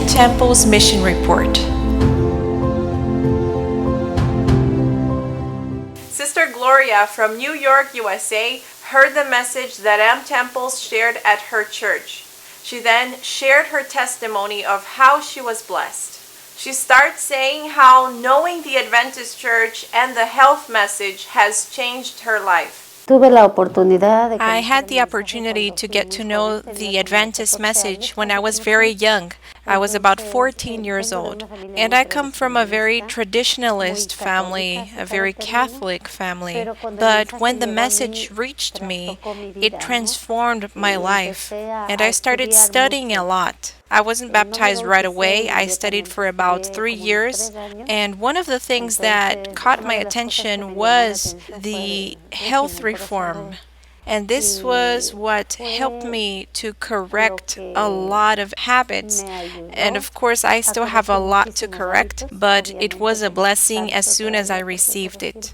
MTempleS Mission Report. Sister Gloria from New York, USA, heard the message that MTempleS shared at her church. She then shared her testimony of how she was blessed. She starts saying how knowing the Adventist Church and the health message has changed her life. I had the opportunity to get to know the Adventist message when I was very young. I was about 14 years old, and I come from a very traditionalist family, a very Catholic family. But when the message reached me, it transformed my life, and I started studying a lot. I wasn't baptized right away. I studied for about 3 years, and one of the things that caught my attention was the health reform. And this was what helped me to correct a lot of habits. And of course, I still have a lot to correct, but it was a blessing as soon as I received it.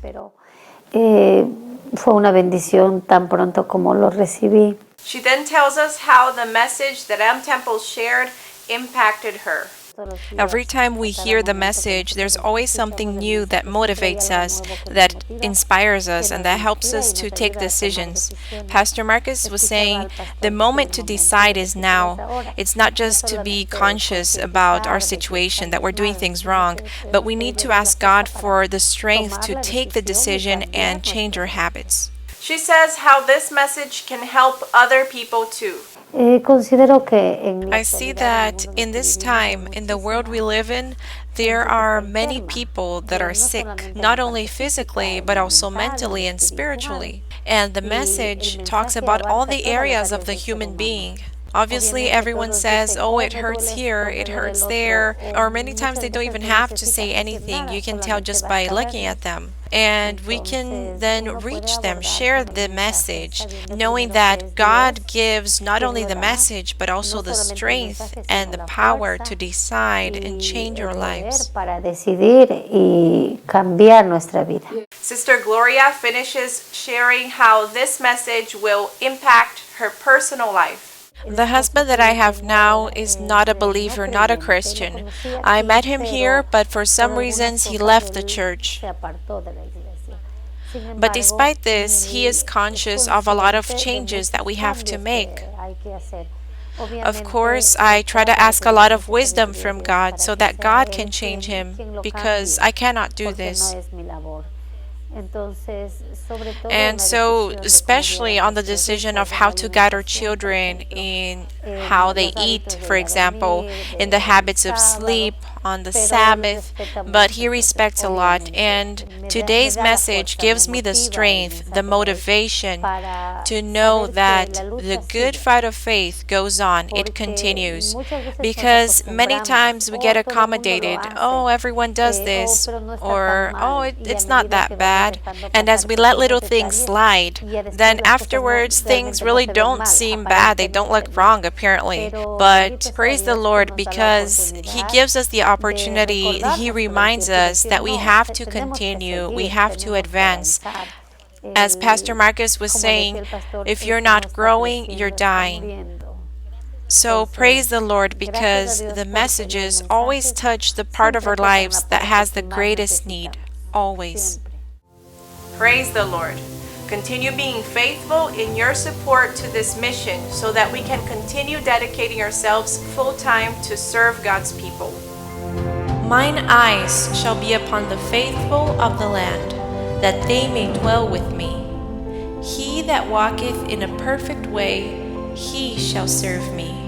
Fue una bendición tan pronto como lo recibí. She then tells us how the message that MTempleS shared impacted her. Every time we hear the message, there's always something new that motivates us, that inspires us, and that helps us to take decisions. Pastor Marcus was saying, the moment to decide is now. It's not just to be conscious about our situation, that we're doing things wrong, but we need to ask God for the strength to take the decision and change our habits. She says how this message can help other people too. I see that in this time, in the world we live in, there are many people that are sick, not only physically, but also mentally and spiritually. And the message talks about all the areas of the human being. Obviously, everyone says, oh, it hurts here, it hurts there, or many times they don't even have to say anything. You can tell just by looking at them. And we can then reach them, share the message, knowing that God gives not only the message, but also the strength and the power to decide and change our lives. Sister Gloria finishes sharing how this message will impact her personal life. The husband that I have now is not a believer, not a Christian. I met him here, but for some reasons he left the church. But despite this, he is conscious of a lot of changes that we have to make. Of course, I try to ask a lot of wisdom from God so that God can change him, because I cannot do this. And so, especially on the decision of how to guide our children in how they eat, for example, in the habits of sleep, on the Sabbath, but he respects a lot. And today's message gives me the strength, the motivation to know that the good fight of faith goes on, it continues. Because many times we get accommodated, oh, everyone does this, or oh, it's not that bad. And as we let little things slide, then afterwards things really don't seem bad, they don't look wrong apparently. But praise the Lord, because he gives us the opportunity, he reminds us that we have to continue, we have to advance. As Pastor Marcus was saying, if you're not growing, you're dying. So praise the Lord, because the messages always touch the part of our lives that has the greatest need, always. Praise the Lord. Continue being faithful in your support to this mission so that we can continue dedicating ourselves full-time to serve God's people. Mine eyes shall be upon the faithful of the land, that they may dwell with me. He that walketh in a perfect way, he shall serve me.